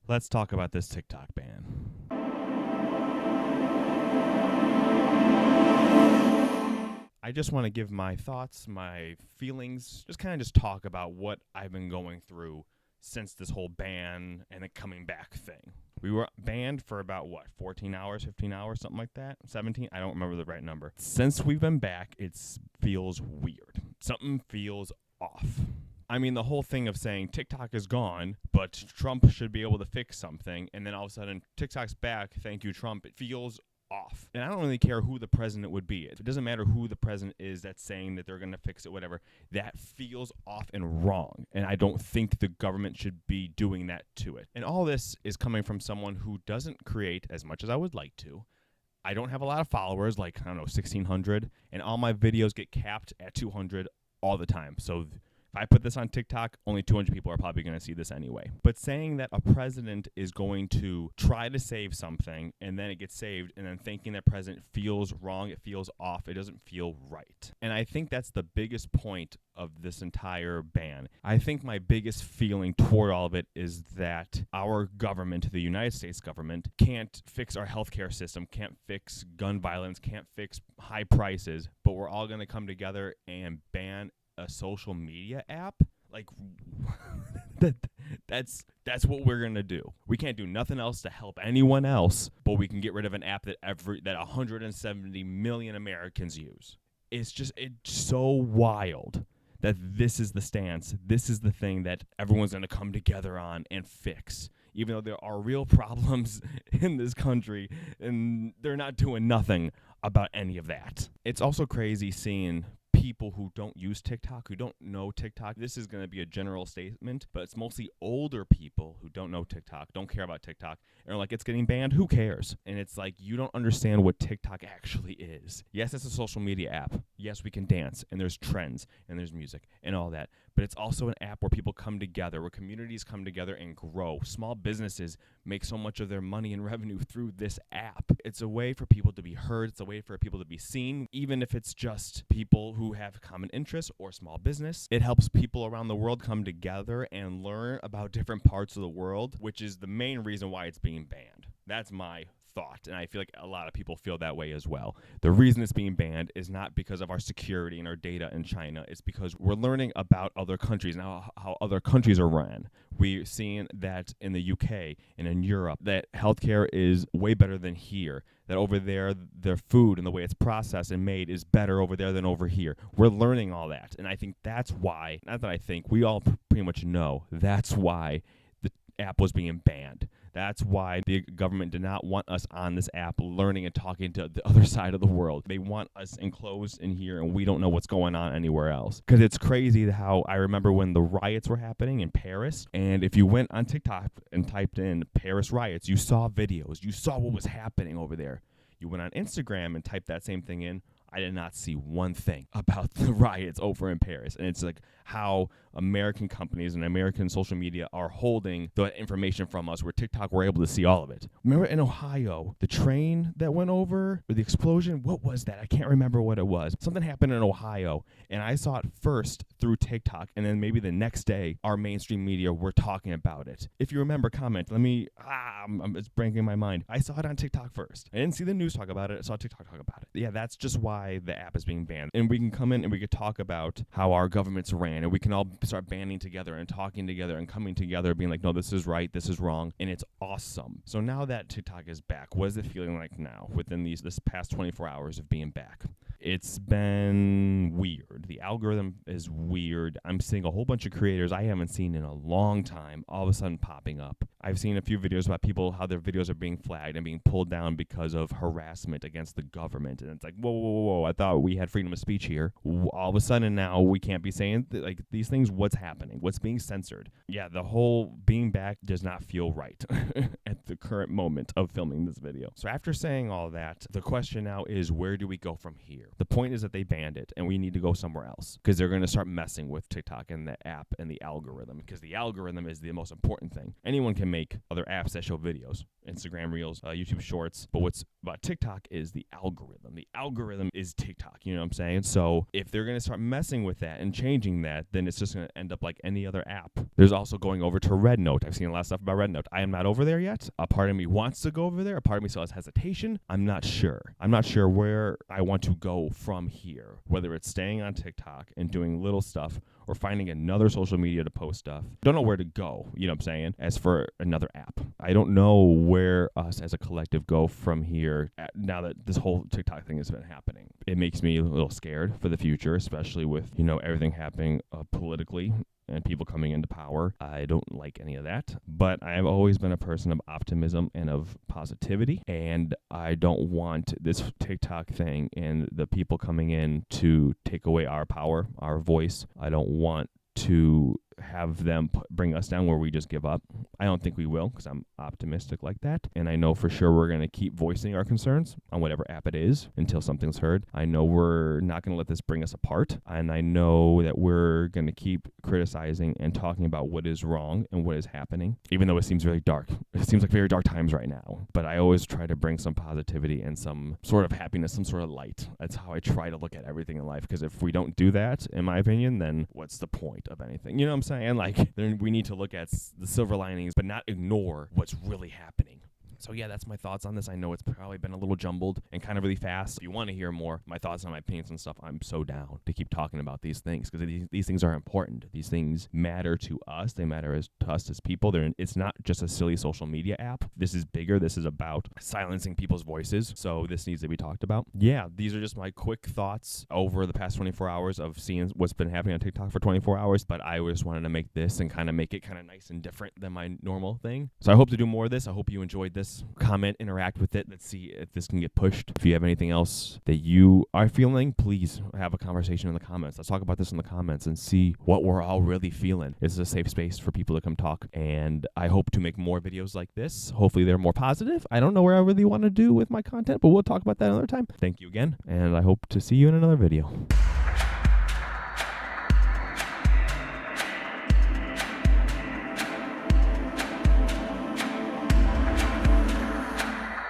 Let's talk about this TikTok ban. I just want to give my thoughts, my feelings, just kind of just talk about what I've been going through since this whole ban and it coming back thing. We were banned for about, 14 hours, 15 hours, something like that? 17? I don't remember the right number. Since we've been back, it feels weird. Something feels off. I mean, the whole thing of saying TikTok is gone, but Trump should be able to fix something, and then all of a sudden, TikTok's back, thank you, Trump, it feels off. And I don't really care who the president would be. It doesn't matter who the president is that's saying that they're going to fix it, whatever. That feels off and wrong. And I don't think the government should be doing that to it. And all this is coming from someone who doesn't create as much as I would like to. I don't have a lot of followers, like, 1,600. And all my videos get capped at 200 all the time. So if I put this on TikTok, only 200 people are probably going to see this anyway. But saying that a president is going to try to save something and then it gets saved, and then thinking that president feels wrong, it feels off, it doesn't feel right. And I think that's the biggest point of this entire ban. I think my biggest feeling toward all of it is that our government, the United States government, can't fix our healthcare system, can't fix gun violence, can't fix high prices, but we're all going to come together and ban a social media app. Like, that's what we're gonna do. We can't do nothing else to help anyone else, but we can get rid of an app that 170 million Americans use. It's so wild that this is the stance. This is the thing that everyone's gonna come together on and fix, even though there are real problems in this country, and they're not doing nothing about any of that. It's also crazy seeing people who don't use TikTok, who don't know TikTok. This is going to be a general statement, but it's mostly older people who don't know TikTok, don't care about TikTok, and are like, it's getting banned, who cares? And it's like, you don't understand what TikTok actually is. Yes, it's a social media app. Yes, we can dance, and there's trends, and there's music, and all that. But it's also an app where people come together, where communities come together and grow. Small businesses make so much of their money and revenue through this app. It's a way for people to be heard. It's a way for people to be seen, even if it's just people who have common interests or small business. It helps people around the world come together and learn about different parts of the world, which is the main reason why it's being banned. That's my thought, and I feel like a lot of people feel that way as well. The reason it's being banned is not because of our security and our data in China. It's because we're learning about other countries and how other countries are run. We're seeing that in the UK and in Europe, that healthcare is way better than here. That over there, their food and the way it's processed and made is better over there than over here. We're learning all that, and I think that's why, not that I think, we all pretty much know, that's why the app was being banned. That's why the government did not want us on this app learning and talking to the other side of the world. They want us enclosed in here, and we don't know what's going on anywhere else. Because it's crazy how I remember when the riots were happening in Paris, and if you went on TikTok and typed in Paris riots, you saw videos. You saw what was happening over there. You went on Instagram and typed that same thing in. I did not see one thing about the riots over in Paris. And it's like how American companies and American social media are holding the information from us, where TikTok were able to see all of it. Remember in Ohio, the train that went over, or the explosion? What was that? I can't remember what it was. Something happened in Ohio, and I saw it first through TikTok, and then maybe the next day, our mainstream media were talking about it. If you remember, comment. It's breaking my mind. I saw it on TikTok first. I didn't see the news talk about it. I saw TikTok talk about it. Yeah, that's just why the app is being banned. And we can come in and we could talk about how our governments ran, and we can all start banding together and talking together and coming together, being like, no, this is right, this is wrong, and it's awesome. So now that TikTok is back, what is it feeling like now within this past 24 hours of being back? It's been weird. The algorithm is weird. I'm seeing a whole bunch of creators I haven't seen in a long time all of a sudden popping up. I've seen a few videos about people, how their videos are being flagged and being pulled down because of harassment against the government. And it's like, whoa, I thought we had freedom of speech here. All of a sudden now we can't be saying like these things. What's happening? What's being censored? Yeah, the whole being back does not feel right at the current moment of filming this video. So after saying all that, the question now is, where do we go from here? The point is that they banned it, and we need to go somewhere else, because they're going to start messing with TikTok and the app and the algorithm, because the algorithm is the most important thing. Anyone can make other apps that show videos, Instagram Reels, YouTube Shorts. But what's about TikTok is the algorithm. The algorithm is TikTok, you know what I'm saying? So if they're going to start messing with that and changing that, then it's just going to end up like any other app. There's also going over to Red Note. I've seen a lot of stuff about Red Note. I am not over there yet. A part of me wants to go over there. A part of me still has hesitation. I'm not sure. I'm not sure where I want to go from here, whether it's staying on TikTok and doing little stuff or finding another social media to post stuff. Don't know where to go, you know what I'm saying, as for another app. I don't know where us as a collective go from here now that this whole TikTok thing has been happening. It makes me a little scared for the future, especially with, everything happening politically and people coming into power. I don't like any of that, but I've always been a person of optimism and of positivity, and I don't want this TikTok thing and the people coming in to take away our power, our voice. I don't want to have them bring us down where we just give up. I don't think we will, because I'm optimistic like that. And I know for sure we're going to keep voicing our concerns on whatever app it is until something's heard. I know we're not going to let this bring us apart. And I know that we're going to keep criticizing and talking about what is wrong and what is happening, even though it seems very dark. It seems like very dark times right now. But I always try to bring some positivity and some sort of happiness, some sort of light. That's how I try to look at everything in life. Because if we don't do that, in my opinion, then what's the point of anything? You know what I'm saying? Like, then we need to look at the silver linings, but not ignore what's really happening. So yeah, that's my thoughts on this. I know it's probably been a little jumbled and kind of really fast. If you want to hear more, my thoughts on my opinions and stuff, I'm so down to keep talking about these things, because these things are important. These things matter to us. They matter to us as people. It's not just a silly social media app. This is bigger. This is about silencing people's voices. So this needs to be talked about. Yeah, these are just my quick thoughts over the past 24 hours of seeing what's been happening on TikTok for 24 hours. But I just wanted to make this and kind of make it kind of nice and different than my normal thing. So I hope to do more of this. I hope you enjoyed this. Comment, interact with it. Let's see if this can get pushed. If you have anything else that you are feeling, please have a conversation in the comments. Let's talk about this in the comments and see what we're all really feeling. This is a safe space for people to come talk, and I hope to make more videos like this. Hopefully they're more positive. I don't know where I really want to do with my content, but we'll talk about that another time. Thank you again, and I hope to see you in another video.